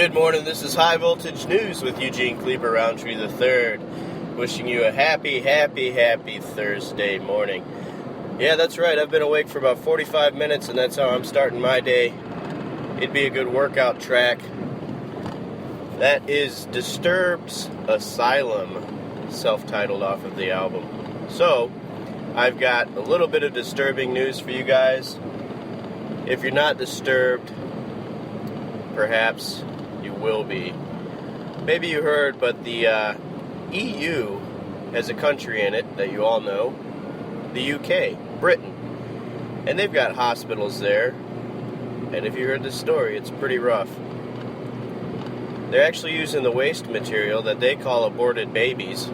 Good morning, this is High Voltage News with Eugene Kleber Roundtree III, wishing you a happy Thursday morning. Yeah, that's right, I've been awake for about 45 minutes, and that's how I'm starting my day. It'd be a good workout track. That is Disturbed's Asylum, self-titled off of the album. So, I've got a little bit of disturbing news for you guys. If you're not disturbed, perhaps you will be. Maybe you heard, but the EU has a country in it that you all know, the UK, Britain. And they've got hospitals there. And if you heard this story, it's pretty rough. They're actually using the waste material that they call aborted babies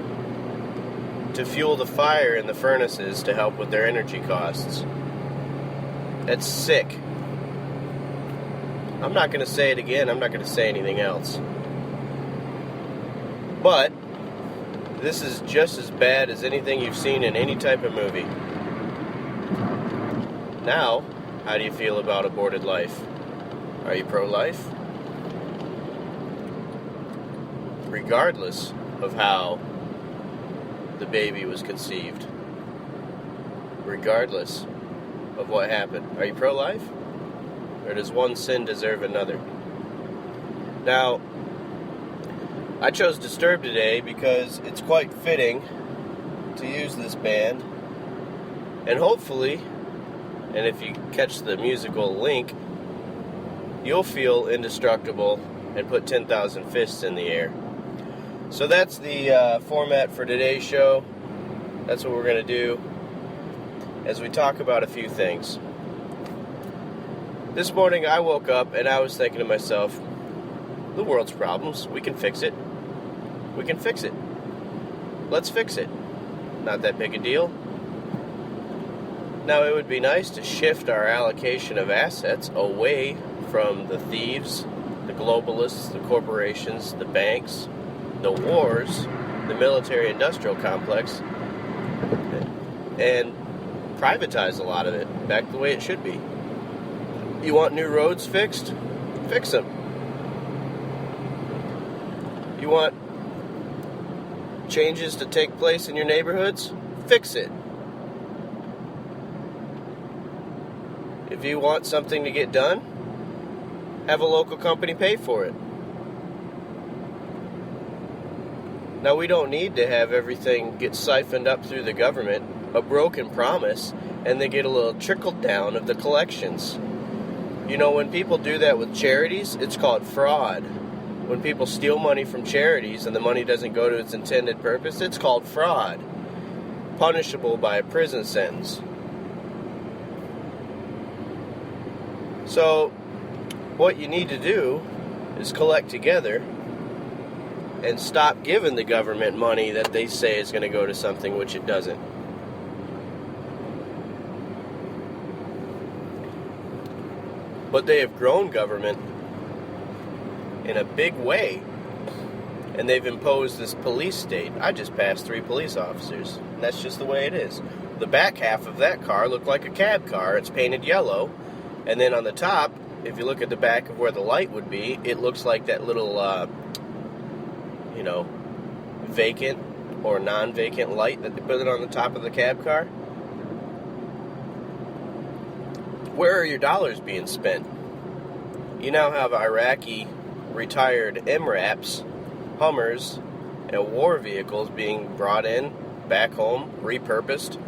to fuel the fire in the furnaces to help with their energy costs. That's sick. I'm not going to say it again. I'm not going to say anything else. But this is just as bad as anything you've seen in any type of movie. Now, how do you feel about aborted life? Are you pro-life? Regardless of how the baby was conceived. Regardless of what happened. Are you pro-life? Or does one sin deserve another? Now, I chose Disturbed today because it's quite fitting to use this band. And hopefully, and if you catch the musical link, you'll feel indestructible and put 10,000 fists in the air. So that's the format for today's show. That's what we're going to do as we talk about a few things. This morning I woke up and I was thinking to myself, the world's problems, we can fix it. We can fix it. Let's fix it. Not that big a deal. Now it would be nice to shift our allocation of assets away from the thieves, the globalists, the corporations, the banks, the wars, the military-industrial complex, and privatize a lot of it back the way it should be. You want new roads fixed? Fix them. You want changes to take place in your neighborhoods? Fix it. If you want something to get done, have a local company pay for it. Now, we don't need to have everything get siphoned up through the government, a broken promise, and they get a little trickle down of the collections. You know, when people do that with charities, it's called fraud. When people steal money from charities and the money doesn't go to its intended purpose, it's called fraud. Punishable by a prison sentence. So, what you need to do is collect together and stop giving the government money that they say is going to go to something which it doesn't. But they have grown government in a big way. And they've imposed this police state. I just passed 3 police officers. And that's just the way it is. The back half of that car looked like a cab car. It's painted yellow. And then on the top, if you look at the back of where the light would be, it looks like that little, vacant or non-vacant light that they put on the top of the cab car. Where are your dollars being spent? You now have Iraqi retired MRAPs, Hummers, and war vehicles being brought in, back home, repurposed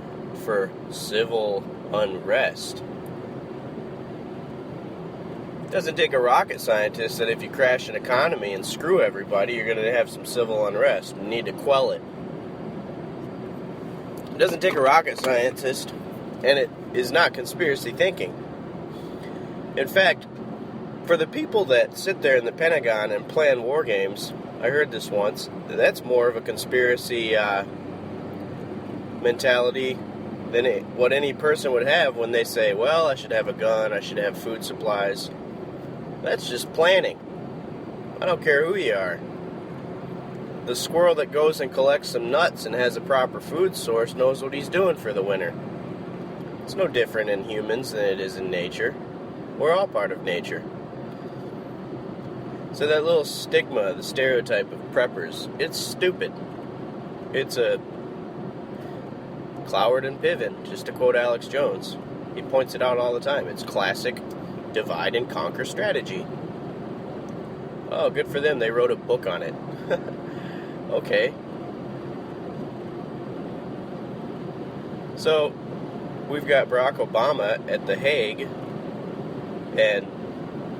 for civil unrest. It doesn't take a rocket scientist that if you crash an economy and screw everybody, you're going to have some civil unrest. You need to quell it. It doesn't take a rocket scientist, and it is not conspiracy thinking. In fact, for the people that sit there in the Pentagon and plan war games, I heard this once, that's more of a conspiracy mentality than what any person would have when they say, well, I should have a gun, I should have food supplies. That's just planning. I don't care who you are. The squirrel that goes and collects some nuts and has a proper food source knows what he's doing for the winter. It's no different in humans than it is in nature. We're all part of nature. So that little stigma, the stereotype of preppers, it's stupid. It's a Cloward and Piven, just to quote Alex Jones. He points it out all the time. It's classic divide and conquer strategy. Oh, good for them. They wrote a book on it. Okay. So, we've got Barack Obama at The Hague, and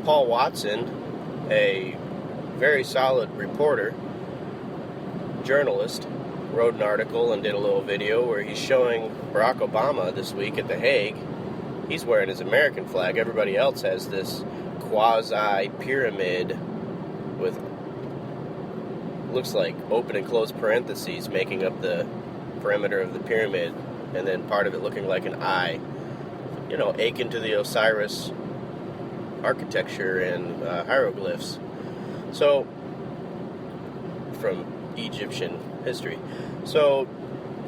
Paul Watson, a very solid reporter, journalist, wrote an article and did a little video where he's showing Barack Obama this week at The Hague. He's wearing his American flag. Everybody else has this quasi-pyramid with, looks like open and closed parentheses making up the perimeter of the pyramid, and then part of it looking like an eye, akin to the Osiris architecture and hieroglyphs. So, from Egyptian history. So,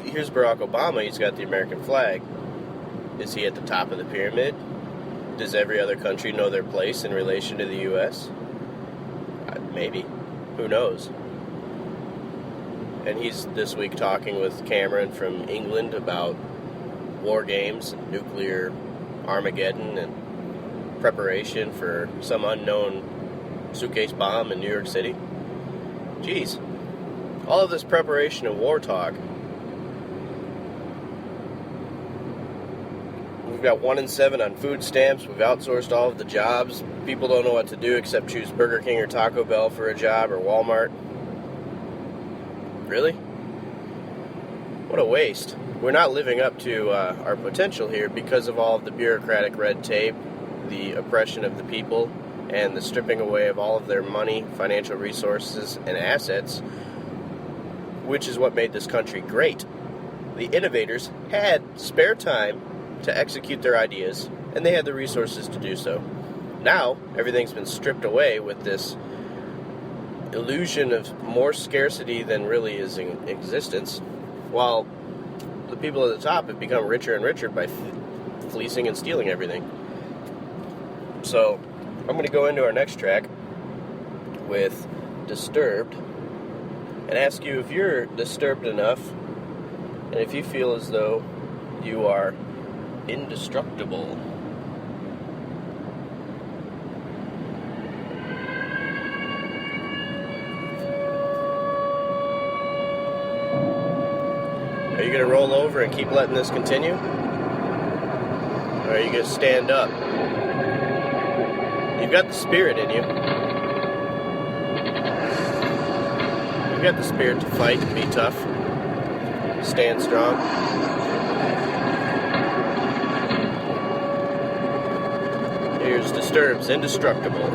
here's Barack Obama. He's got the American flag. Is he at the top of the pyramid? Does every other country know their place in relation to the U.S.? Maybe. Who knows? And he's this week talking with Cameron from England about war games, and nuclear Armageddon, and preparation for some unknown suitcase bomb in New York City. Jeez. All of this preparation and war talk. We've got 1 in 7 on food stamps. We've outsourced all of the jobs. People don't know what to do except choose Burger King or Taco Bell for a job, or Walmart. Really? What a waste. We're not living up to our potential here because of all of the bureaucratic red tape, the oppression of the people, and the stripping away of all of their money, financial resources, and assets, which is what made this country great. The innovators had spare time to execute their ideas, and they had the resources to do so. Now, everything's been stripped away with this illusion of more scarcity than really is in existence, while the people at the top have become richer and richer by fleecing and stealing everything. So, I'm going to go into our next track with Disturbed and ask you if you're disturbed enough and if you feel as though you are indestructible. Are you going to roll over and keep letting this continue? Or are you going to stand up? You've got the spirit in you. You've got the spirit to fight and be tough. Stand strong. Here's Disturbed's Indestructible.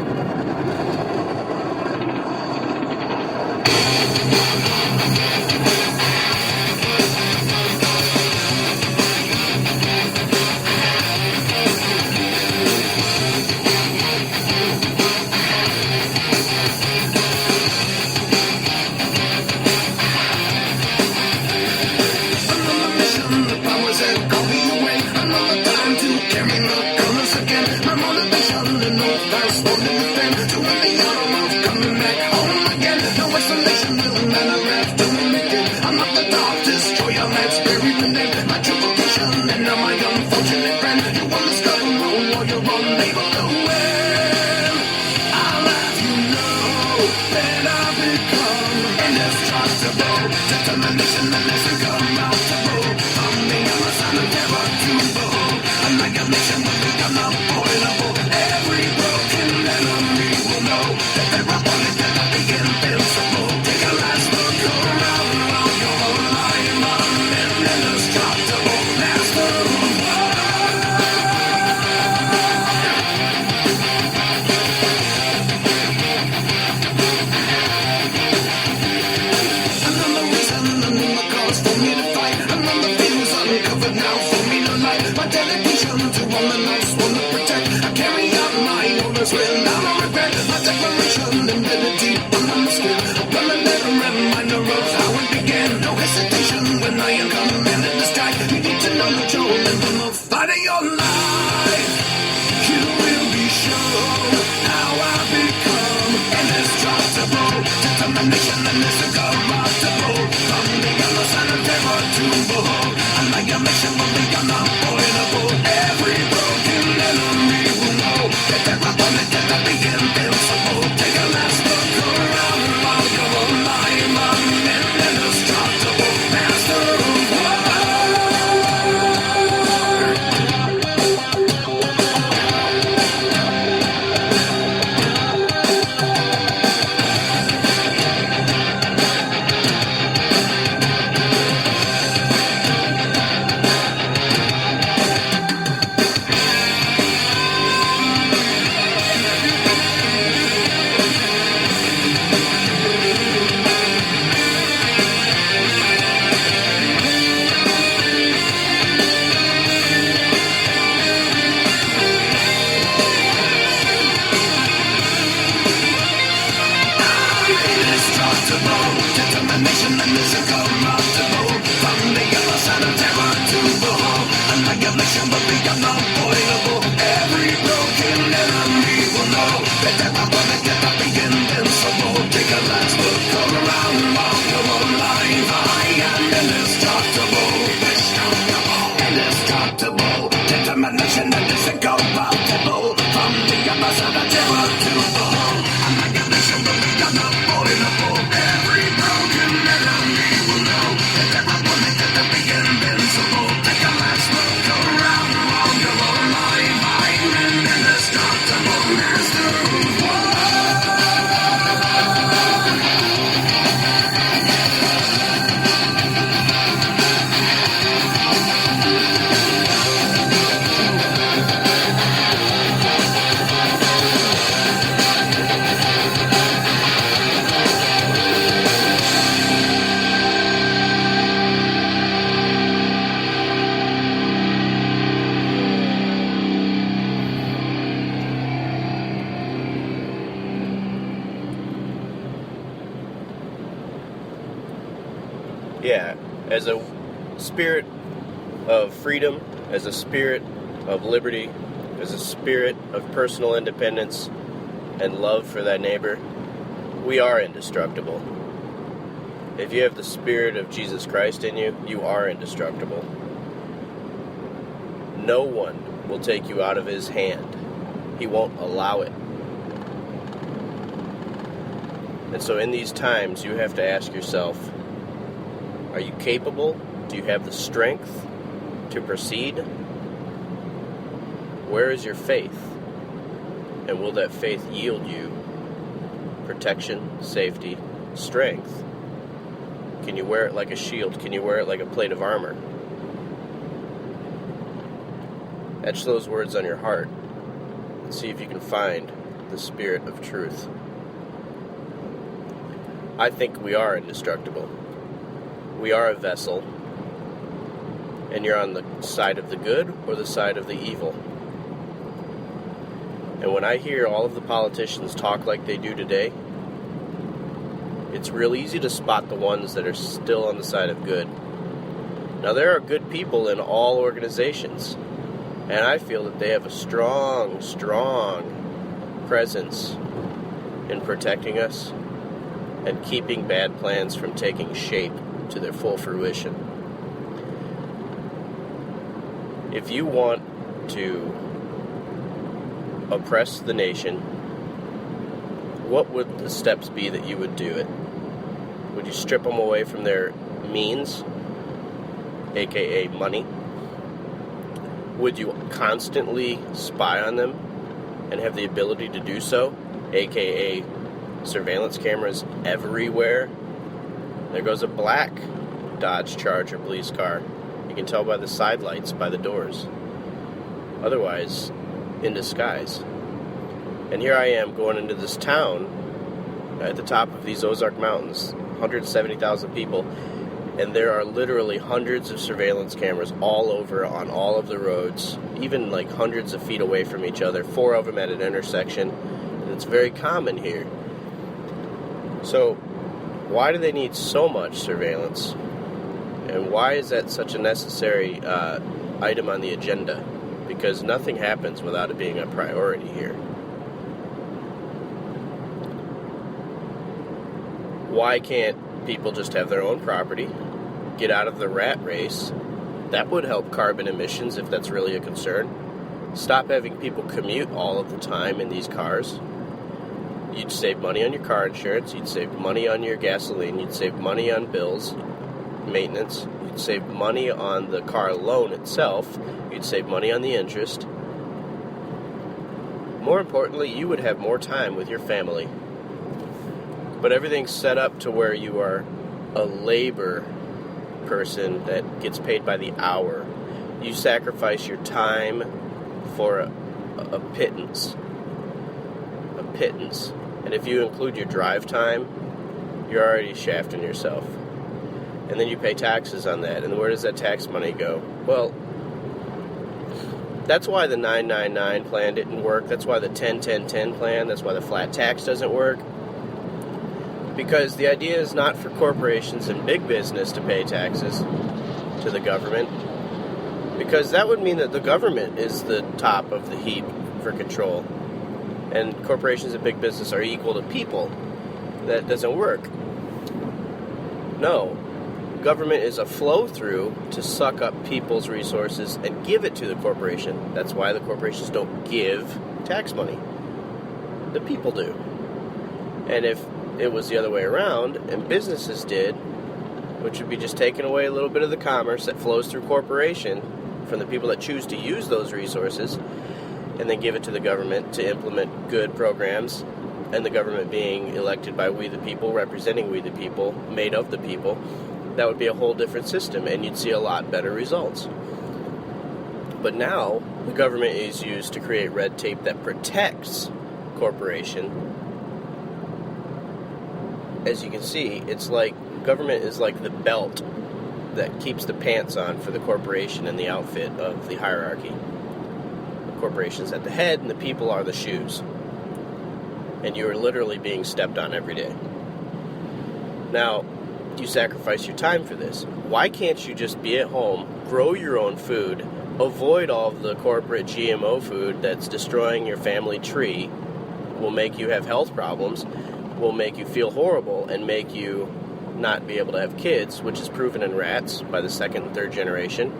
compatible from the ambassador to the home. I'm like a nation, but we got not vulnerable. Every broken enemy will know that everyone is to be invincible. Take a last look around while you're alive. I'm an indestructible master of war. Yeah, as a spirit of freedom, as a spirit of liberty, as a spirit of personal independence and love for thy neighbor, we are indestructible. If you have the Spirit of Jesus Christ in you, you are indestructible. No one will take you out of his hand. He won't allow it. And so in these times, you have to ask yourself, are you capable? Do you have the strength to proceed? Where is your faith? And will that faith yield you protection, safety, strength? Can you wear it like a shield? Can you wear it like a plate of armor? Etch those words on your heart and see if you can find the Spirit of truth. I think we are indestructible. We are a vessel, and you're on the side of the good or the side of the evil. And when I hear all of the politicians talk like they do today, it's real easy to spot the ones that are still on the side of good. Now, there are good people in all organizations, and I feel that they have a strong, strong presence in protecting us and keeping bad plans from taking shape to their full fruition. If you want to oppress the nation, what would the steps be that you would do it? Would you strip them away from their means, aka money? Would you constantly spy on them and have the ability to do so, aka surveillance cameras everywhere? There goes a black Dodge Charger police car. You can tell by the side lights, by the doors. Otherwise, in disguise. And here I am going into this town at the top of these Ozark Mountains, 170,000 people, and there are literally hundreds of surveillance cameras all over on all of the roads, even like hundreds of feet away from each other, 4 of them at an intersection, and it's very common here. So, why do they need so much surveillance? And why is that such a necessary item on the agenda? Because nothing happens without it being a priority here. Why can't people just have their own property, get out of the rat race? That would help carbon emissions if that's really a concern. Stop having people commute all of the time in these cars. You'd save money on your car insurance, you'd save money on your gasoline, you'd save money on bills, maintenance, you'd save money on the car loan itself, you'd save money on the interest. More importantly, you would have more time with your family. But everything's set up to where you are a labor person that gets paid by the hour. You sacrifice your time for a pittance. A pittance. And if you include your drive time, you're already shafting yourself. And then you pay taxes on that. And where does that tax money go? Well, that's why the 999 plan didn't work. That's why the 10-10-10 plan, that's why the flat tax doesn't work. Because the idea is not for corporations and big business to pay taxes to the government. Because that would mean that the government is the top of the heap for control. And corporations and big business are equal to people. That doesn't work. No. government is a flow-through to suck up people's resources and give it to the corporation. That's why the corporations don't give tax money. The people do. And if it was the other way around, and businesses did, which would be just taking away a little bit of the commerce that flows through corporation from the people that choose to use those resources, and then give it to the government to implement good programs, and the government being elected by we the people, representing we the people, made of the people, that would be a whole different system, and you'd see a lot better results. But now, the government is used to create red tape that protects corporation. As you can see, it's like government is like the belt that keeps the pants on for the corporation and the outfit of the hierarchy. The corporation's at the head and the people are the shoes. And you are literally being stepped on every day. Now, you sacrifice your time for this. Why can't you just be at home, grow your own food, avoid all of the corporate GMO food that's destroying your family tree, will make you have health problems, will make you feel horrible, and make you not be able to have kids, which is proven in rats by the second and third generation.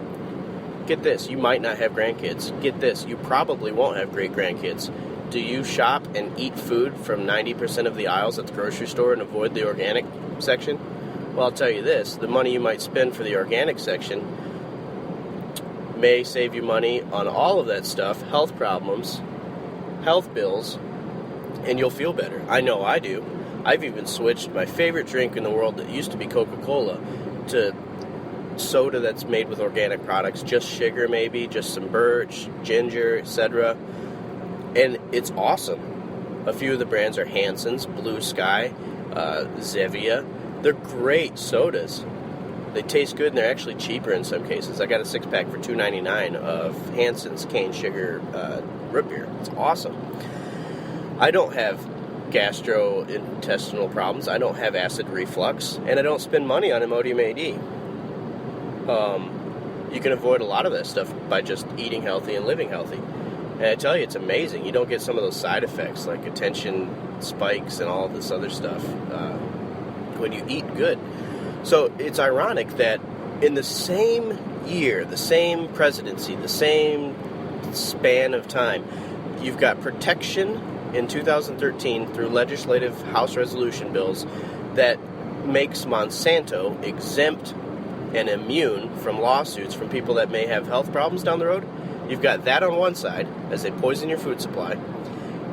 Get this, you might not have grandkids. Get this, you probably won't have great-grandkids. Do you shop and eat food from 90% of the aisles at the grocery store and avoid the organic section? Well, I'll tell you this, the money you might spend for the organic section may save you money on all of that stuff, health problems, health bills, and you'll feel better. I know I do. I've even switched my favorite drink in the world that used to be Coca-Cola to soda that's made with organic products, just sugar maybe, just some birch, ginger, etc. And it's awesome. A few of the brands are Hansen's, Blue Sky, Zevia. They're great sodas. They taste good and they're actually cheaper in some cases. I got a 6-pack for $2.99 of Hansen's cane sugar root beer. It's awesome. I don't have gastrointestinal problems. I don't have acid reflux, and I don't spend money on Imodium AD. You can avoid a lot of that stuff by just eating healthy and living healthy. And I tell you, it's amazing. You don't get some of those side effects like attention spikes and all of this other stuff when you eat good. So it's ironic that in the same year, the same presidency, the same span of time, you've got protection in 2013 through legislative House resolution bills that makes Monsanto exempt and immune from lawsuits from people that may have health problems down the road. You've got that on one side as they poison your food supply.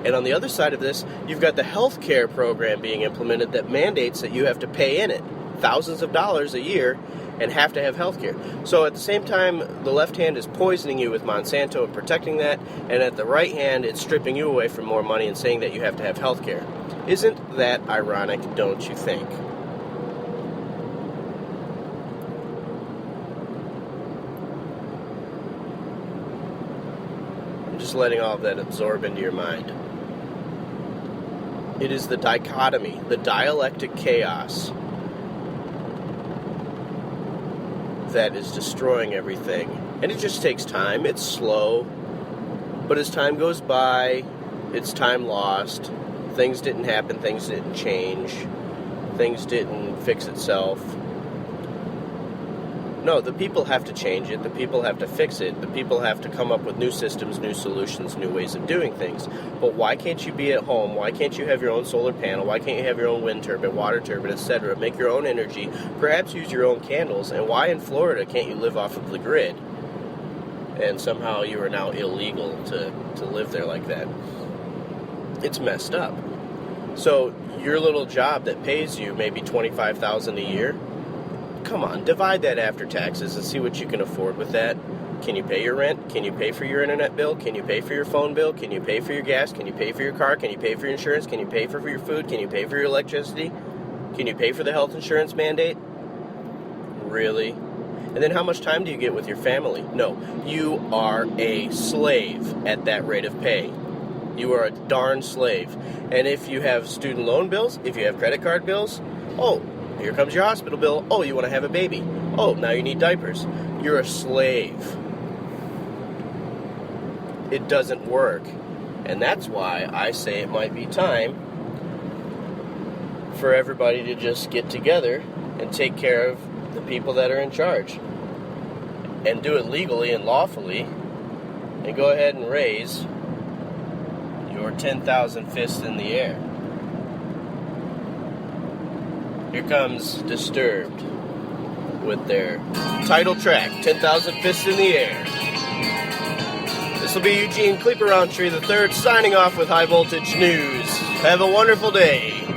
And on the other side of this, you've got the health care program being implemented that mandates that you have to pay in it thousands of dollars a year and have to have health care. So at the same time, the left hand is poisoning you with Monsanto and protecting that, and at the right hand, it's stripping you away from more money and saying that you have to have health care. Isn't that ironic, don't you think? I'm just letting all of that absorb into your mind. It is the dichotomy, the dialectic chaos that is destroying everything. And it just takes time. It's slow. But as time goes by, it's time lost. Things didn't happen. Things didn't change. Things didn't fix itself. No, the people have to change it. The people have to fix it. The people have to come up with new systems, new solutions, new ways of doing things. But why can't you be at home? Why can't you have your own solar panel? Why can't you have your own wind turbine, water turbine, etc.? Make your own energy. Perhaps use your own candles. And why in Florida can't you live off of the grid? And somehow you are now illegal to live there like that. It's messed up. So your little job that pays you maybe $25,000 a year, come on, divide that after taxes and see what you can afford with that. Can you pay your rent? Can you pay for your internet bill? Can you pay for your phone bill? Can you pay for your gas? Can you pay for your car? Can you pay for your insurance? Can you pay for your food? Can you pay for your electricity? Can you pay for the health insurance mandate? Really? And then how much time do you get with your family? No, you are a slave at that rate of pay. You are a darn slave. And if you have student loan bills, if you have credit card bills, oh, here comes your hospital bill. Oh, you want to have a baby. Oh, now you need diapers. You're a slave. It doesn't work. And that's why I say it might be time for everybody to just get together and take care of the people that are in charge. And do it legally and lawfully. And go ahead and raise your 10,000 fists in the air. Here comes Disturbed with their title track, 10,000 Fists in the Air. This will be Eugene Kleeper Roundtree III signing off with High Voltage News. Have a wonderful day.